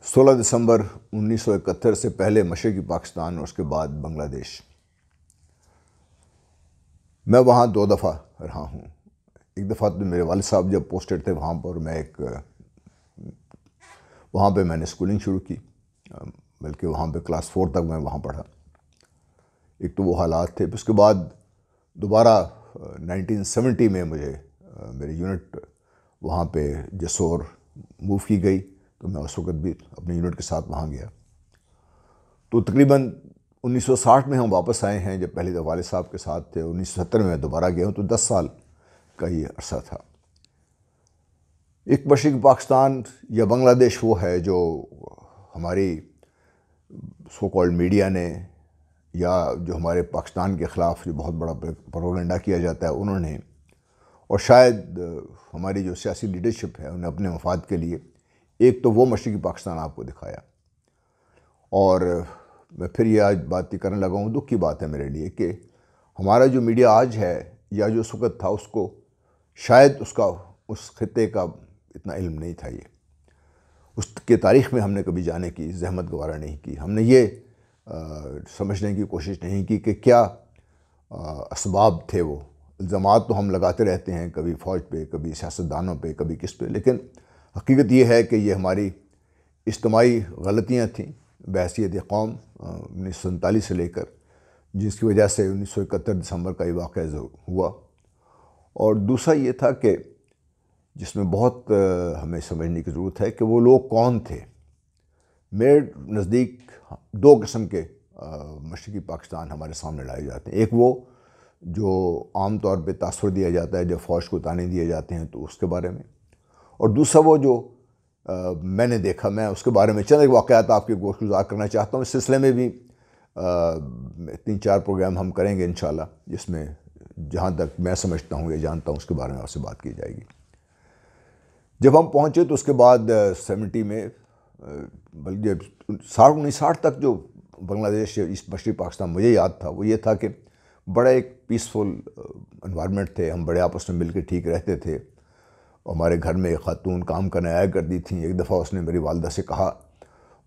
16 دسمبر 1971 سے پہلے مشرقی پاکستان اور اس کے بعد بنگلہ دیش۔ میں وہاں 2 دفعہ رہا ہوں۔ ایک دفعہ تو میرے والد صاحب جب پوسٹڈ تھے وہاں پر، وہاں پہ میں نے اسکولنگ شروع کی، بلکہ وہاں پہ کلاس 4 تک میں وہاں پڑھا۔ ایک تو وہ حالات تھے، پھر اس کے بعد دوبارہ 1970 میں مجھے میری یونٹ وہاں پہ جسور موو کی گئی، تو میں اس وقت بھی اپنے یونٹ کے ساتھ وہاں گیا۔ تو تقریباً 1960 میں ہم واپس آئے ہیں، جب پہلی دفعہ والد صاحب کے ساتھ تھے۔ 1970 میں دوبارہ گیا ہوں، تو 10 سال کا یہ عرصہ تھا۔ ایک مشرقی پاکستان یا بنگلہ دیش وہ ہے جو ہماری سو کالڈ میڈیا نے، یا جو ہمارے پاکستان کے خلاف جو بہت بڑا پروپیگنڈا کیا جاتا ہے انہوں نے، اور شاید ہماری جو سیاسی لیڈرشپ ہے انہیں اپنے مفاد کے لیے ایک تو وہ مشرقی پاکستان آپ کو دکھایا۔ اور میں پھر یہ آج بات کرنے لگا ہوں، دکھ کی بات ہے میرے لیے کہ ہمارا جو میڈیا آج ہے یا جو اس وقت تھا، اس کو شاید اس خطے کا اتنا علم نہیں تھا۔ یہ اس کے تاریخ میں ہم نے کبھی جانے کی زحمت گوارا نہیں کی۔ ہم نے یہ سمجھنے کی کوشش نہیں کی کہ کیا اسباب تھے۔ وہ الزامات تو ہم لگاتے رہتے ہیں، کبھی فوج پہ، کبھی سیاستدانوں پہ، کبھی کس پہ، لیکن حقیقت یہ ہے کہ یہ ہماری اجتماعی غلطیاں تھیں بحیثیت قوم 1947 سے لے کر، جس کی وجہ سے 1971 دسمبر کا یہ واقعہ ہوا۔ اور دوسرا یہ تھا کہ جس میں بہت ہمیں سمجھنے کی ضرورت ہے کہ وہ لوگ کون تھے۔ میرے نزدیک 2 قسم کے مشرقی پاکستان ہمارے سامنے لائے جاتے ہیں۔ ایک وہ جو عام طور پہ تاثر دیا جاتا ہے جب فوج کو تانے دیے جاتے ہیں تو اس کے بارے میں، اور دوسرا وہ جو میں نے دیکھا، میں اس کے بارے میں چند ایک واقعات آپ کے گوشت گزار کرنا چاہتا ہوں۔ اس سلسلے میں بھی 3-4 پروگرام ہم کریں گے انشاءاللہ، جس میں جہاں تک میں سمجھتا ہوں یا جانتا ہوں اس کے بارے میں آپ سے بات کی جائے گی۔ جب ہم پہنچے تو اس کے بعد 70 میں، بلکہ 1960 تک جو بنگلہ دیش یا مشرقی پاکستان مجھے یاد تھا، وہ یہ تھا کہ بڑا ایک پیسفل انوائرمنٹ تھے، ہم بڑے آپس میں مل کے ٹھیک رہتے تھے۔ ہمارے گھر میں ایک خاتون کام کرنے آیا کرتی تھیں۔ ایک دفعہ اس نے میری والدہ سے کہا،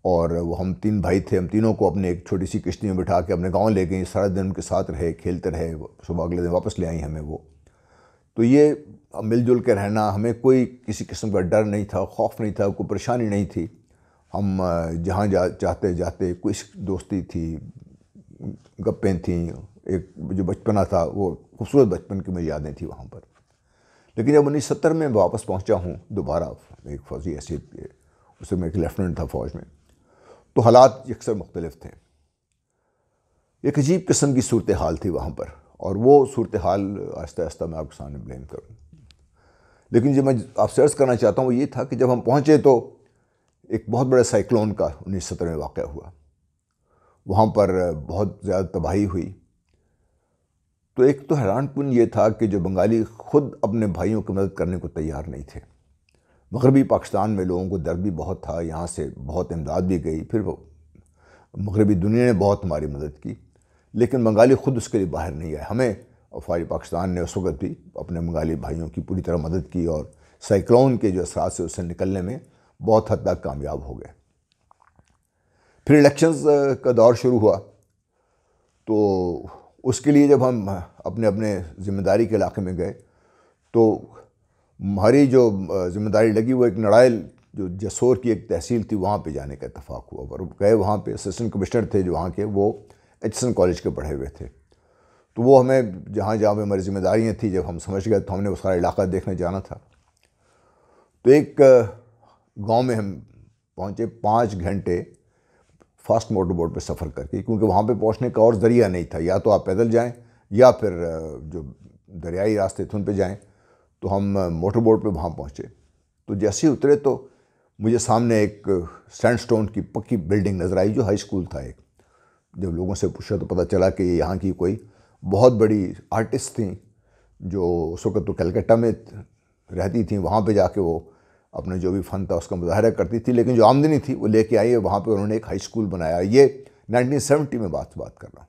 اور وہ ہم 3 بھائی تھے، ہم تینوں کو اپنے ایک چھوٹی سی کشتی میں بٹھا کے اپنے گاؤں لے گئیں، سارا دن ان کے ساتھ رہے، کھیلتے رہے، صبح اگلے دن واپس لے آئیں ہمیں وہ۔ تو یہ مل جل کے رہنا، ہمیں کوئی کسی قسم کا ڈر نہیں تھا، خوف نہیں تھا، کوئی پریشانی نہیں تھی۔ ہم جہاں چاہتے جاتے، کوئی دوستی تھی، گپیں تھیں، ایک جو بچپنا تھا وہ خوبصورت بچپن کی مجھے یادیں تھیں وہاں پر۔ لیکن جب 1970 میں واپس پہنچا ہوں دوبارہ ایک فوجی حیثیت کے، اس میں ایک لیفٹیننٹ تھا فوج میں، تو حالات یکسر مختلف تھے۔ ایک عجیب قسم کی صورتحال تھی وہاں پر، اور وہ صورتحال آہستہ آہستہ میں آپ کے سامنے بیان کروں۔ لیکن جو میں آپ سے عرض کرنا چاہتا ہوں وہ یہ تھا کہ جب ہم پہنچے تو ایک بہت بڑے سائیکلون کا 1970 میں واقعہ ہوا۔ وہاں پر بہت زیادہ تباہی ہوئی۔ تو ایک تو حیران کن یہ تھا کہ جو بنگالی خود اپنے بھائیوں کی مدد کرنے کو تیار نہیں تھے۔ مغربی پاکستان میں لوگوں کو درد بھی بہت تھا، یہاں سے بہت امداد بھی گئی، پھر وہ مغربی دنیا نے بہت ہماری مدد کی، لیکن بنگالی خود اس کے لیے باہر نہیں آئے۔ ہمیں افواج پاکستان نے اس وقت بھی اپنے بنگالی بھائیوں کی پوری طرح مدد کی، اور سائیکلون کے جو اثرات سے اس سے نکلنے میں بہت حد تک کامیاب ہو گئے۔ پھر الیکشنز کا دور شروع ہوا، تو اس کے لیے جب ہم اپنے ذمہ داری کے علاقے میں گئے تو ہماری جو ذمہ داری لگی وہ ایک نڑائل جو جسور کی ایک تحصیل تھی وہاں پہ جانے کا اتفاق ہوا۔ اور گئے وہاں پہ اسسٹنٹ کمشنر تھے جو وہاں کے، وہ ایچسن کالج کے پڑھے ہوئے تھے۔ تو وہ ہمیں جہاں پہ ہماری ذمہ داریاں تھیں جب ہم سمجھ گئے تو ہم نے وہ سارا علاقہ دیکھنے جانا تھا۔ تو ایک گاؤں میں ہم پہنچے 5 گھنٹے فاسٹ موٹر بوٹ پہ سفر کر کے، کیونکہ وہاں پہ پہنچنے کا اور ذریعہ نہیں تھا، یا تو آپ پیدل جائیں یا پھر جو دریائی راستے تھے ان پہ جائیں۔ تو ہم موٹر بوٹ پہ وہاں پہنچے، تو جیسے ہی اترے تو مجھے سامنے ایک سینڈ سٹون کی پکی بلڈنگ نظر آئی جو ہائی اسکول تھا ایک۔ جب لوگوں سے پوچھا تو پتہ چلا کہ یہاں کی کوئی بہت بڑی آرٹسٹ تھیں جو اس وقت تو کلکتہ میں رہتی تھیں، وہاں پہ جا کے وہ اپنے جو بھی فن تھا اس کا مظاہرہ کرتی تھی، لیکن جو آمدنی تھی وہ لے کے آئی، وہاں پہ انہوں نے ایک ہائی اسکول بنایا۔ یہ 1970 میں بات کر رہا ہوں۔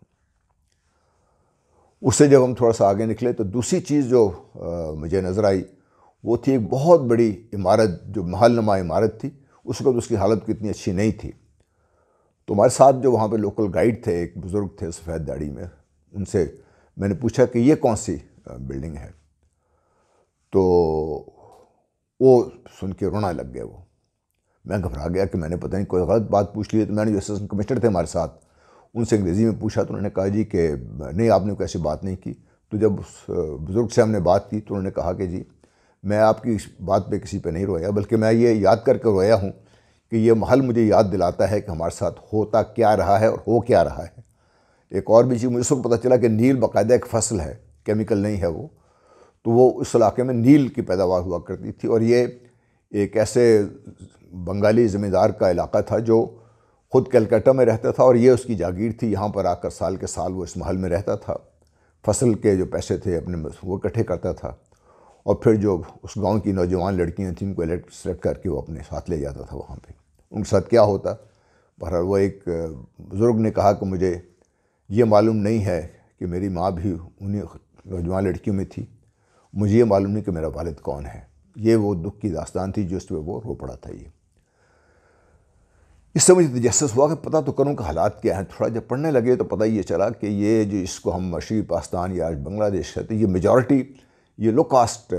اس سے جب ہم تھوڑا سا آگے نکلے تو دوسری چیز جو مجھے نظر آئی وہ تھی ایک بہت بڑی عمارت جو محل نما عمارت تھی، اس وقت اس کی حالت کتنی اچھی نہیں تھی. تو ہمارے ساتھ جو وہاں پہ لوکل گائیڈ تھے، ایک بزرگ تھے سفید داڑھی میں، ان سے میں نے پوچھا کہ یہ کون سی بلڈنگ ہے. تو وہ سن کے رونا لگ گیا. میں گھبرا گیا کہ میں نے پتہ نہیں کوئی غلط بات پوچھ لی. تو میں نے جو اسسٹنٹ کمشنر تھے ہمارے ساتھ، ان سے انگریزی میں پوچھا تو انہوں نے کہا جی کہ نہیں، آپ نے کوئی ایسی بات نہیں کی. تو جب اس بزرگ سے ہم نے بات کی تو انہوں نے کہا کہ جی میں آپ کی بات پہ کسی پہ نہیں رویا، بلکہ میں یہ یاد کر کے رویا ہوں کہ یہ محل مجھے یاد دلاتا ہے کہ ہمارے ساتھ ہوتا کیا رہا ہے اور ہو کیا رہا ہے. ایک اور بھی چیز مجھے اس وقت پتہ چلا کہ نیل باقاعدہ ایک فصل ہے، کیمیکل نہیں ہے وہ. تو وہ اس علاقے میں نیل کی پیداوار ہوا کرتی تھی، اور یہ ایک ایسے بنگالی زمیندار کا علاقہ تھا جو خود کلکتہ میں رہتا تھا، اور یہ اس کی جاگیر تھی. یہاں پر آ کر سال کے سال وہ اس محل میں رہتا تھا. فصل کے جو پیسے تھے اپنے وہ اکٹھے کرتا تھا، اور پھر جو اس گاؤں کی نوجوان لڑکیاں تھیں ان کو سلیکٹ کر کے وہ اپنے ساتھ لے جاتا تھا وہاں پہ. ان کے ساتھ کیا ہوتا، بہرحال وہ ایک بزرگ نے کہا کہ مجھے یہ معلوم نہیں ہے کہ میری ماں بھی انہیں نوجوان لڑکیوں میں تھی، مجھے یہ معلوم نہیں کہ میرا والد کون ہے. یہ وہ دکھ کی داستان تھی جو اس پہ وہ رو پڑا تھا. اس سے مجھے تجسس ہوا کہ پتہ تو کروں کہ حالات کیا ہیں. تھوڑا جب پڑھنے لگے تو پتہ یہ چلا کہ یہ جو اس کو ہم مشرقی پاکستان یا آج بنگلہ دیش کہتے ہیں، یہ میجورٹی یہ لو کاسٹ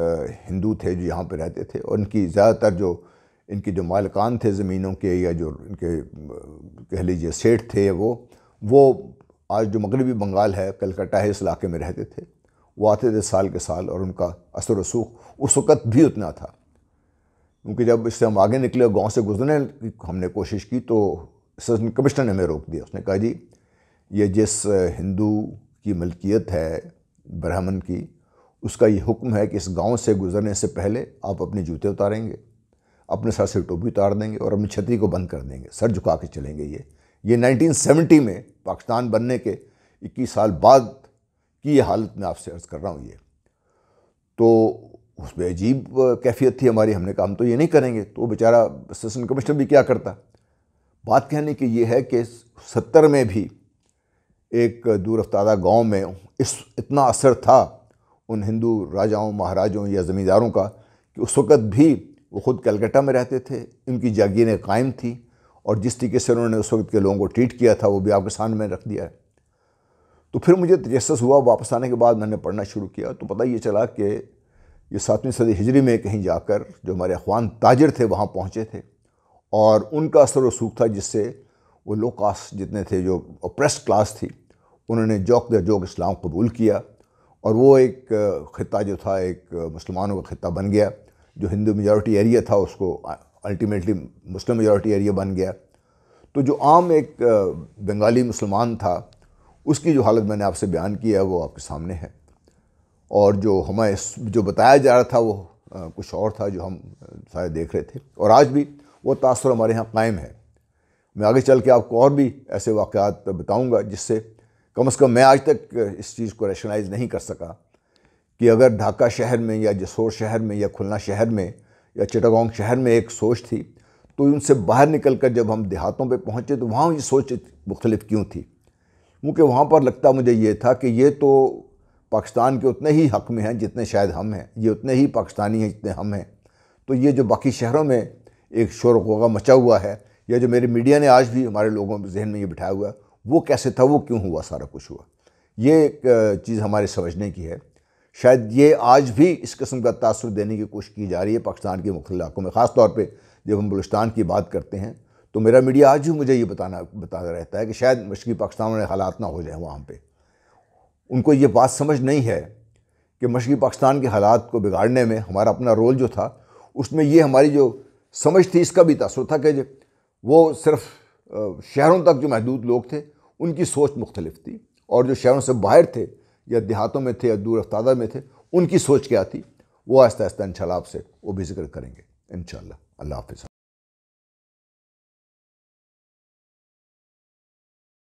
ہندو تھے جو یہاں پہ رہتے تھے، اور ان کی زیادہ تر جو ان کے جو مالکان تھے زمینوں کے، یا جو ان کے کہہ لیجیے سیٹھ تھے، وہ آج جو مغربی بنگال ہے، کلکتہ ہے، اس علاقے میں رہتے تھے. وہ آتے تھے سال کے سال، اور ان کا اثر و رسوخ اس وقت بھی اتنا تھا. کیونکہ جب اس سے ہم آگے نکلے، گاؤں سے گزرنے کی ہم نے کوشش کی، تو اسسٹنٹ کمشنر نے ہمیں روک دیا. اس نے کہا جی یہ جس ہندو کی ملکیت ہے برہمن کی، اس کا یہ حکم ہے کہ اس گاؤں سے گزرنے سے پہلے آپ اپنے جوتے اتاریں گے، اپنے سر سے ٹوپی اتار دیں گے، اور اپنی چھتری کو بند کر دیں گے، سر جھکا کے چلیں گے. یہ 1970 میں پاکستان بننے کے 21 سال بعد کی یہ حالت میں آپ سے عرض کر رہا ہوں. تو اس میں عجیب کیفیت تھی ہماری. ہم نے کہا ہم تو یہ نہیں کریں گے. تو بیچارہ اسسٹنٹ کمشنر بھی کیا کرتا. بات کہنے کی یہ ہے کہ 70 میں بھی ایک دور افتادہ گاؤں میں اتنا اثر تھا ان ہندو راجاؤں، مہاراجوں یا زمینداروں کا، کہ اس وقت بھی وہ خود کلکتہ میں رہتے تھے، ان کی جاگیریں قائم تھیں، اور جس طریقے سے انہوں نے اس وقت کے لوگوں کو ٹریٹ کیا تھا وہ بھی آپ کے سامنے میں رکھ دیا ہے. تو پھر مجھے تجسس ہوا. واپس آنے کے بعد میں نے پڑھنا شروع کیا تو پتہ یہ چلا کہ یہ 7ویں صدی ہجری میں کہیں جا کر جو ہمارے اخوان تاجر تھے وہاں پہنچے تھے، اور ان کا اثر و رسوخ تھا، جس سے وہ لو کاسٹ جتنے تھے، جو اپریسڈ کلاس تھی، انہوں نے جوک در جوک اسلام قبول کیا، اور وہ ایک خطہ جو تھا ایک مسلمانوں کا خطہ بن گیا. جو ہندو میجورٹی ایریا تھا اس کو الٹیمیٹلی مسلم میجورٹی ایریا بن گیا. تو جو عام ایک بنگالی مسلمان تھا، اس کی جو حالت میں نے آپ سے بیان کی ہے وہ آپ کے سامنے ہے. اور جو ہمیں جو بتایا جا رہا تھا وہ کچھ اور تھا جو ہم سارے دیکھ رہے تھے، اور آج بھی وہ تاثر ہمارے ہاں قائم ہے. میں آگے چل کے آپ کو اور بھی ایسے واقعات بتاؤں گا جس سے کم از کم میں آج تک اس چیز کو ریشنلائز نہیں کر سکا کہ اگر ڈھاکہ شہر میں یا جسور شہر میں یا کھلنا شہر میں یا چٹاگانگ شہر میں ایک سوچ تھی، تو ان سے باہر نکل کر جب ہم دیہاتوں پہ پہنچے تو وہاں یہ سوچ مختلف کیوں تھی. کیونکہ وہاں پر لگتا مجھے یہ تھا کہ یہ تو پاکستان کے اتنے ہی حق میں ہیں جتنے شاید ہم ہیں، یہ اتنے ہی پاکستانی ہیں جتنے ہم ہیں. تو یہ جو باقی شہروں میں ایک شور و غوغا مچا ہوا ہے، یا جو میری میڈیا نے آج بھی ہمارے لوگوں کے ذہن میں یہ بٹھایا ہوا ہے، وہ کیسے تھا، وہ کیوں ہوا، سارا کچھ ہوا. یہ ایک چیز ہمارے سمجھنے کی ہے. شاید یہ آج بھی اس قسم کا تاثر دینے کی کوشش کی جا رہی ہے پاکستان کے مختلف علاقوں میں. خاص طور پہ جب ہم بلوچستان کی بات کرتے ہیں تو میرا میڈیا آج بھی مجھے یہ بتاتا رہتا ہے کہ شاید مشرقی پاکستان میں حالات نہ ہو جائیں وہاں پہ. ان کو یہ بات سمجھ نہیں ہے کہ مشرقی پاکستان کے حالات کو بگاڑنے میں ہمارا اپنا رول جو تھا، اس میں یہ ہماری جو سمجھ تھی اس کا بھی تاثر تھا کہ وہ صرف شہروں تک جو محدود لوگ تھے ان کی سوچ مختلف تھی، اور جو شہروں سے باہر تھے یا دیہاتوں میں تھے یا دور افتادہ میں تھے ان کی سوچ کیا تھی، وہ آہستہ آہستہ انشاءاللہ آپ سے وہ بھی ذکر کریں گے انشاءاللہ. اللہ حافظ.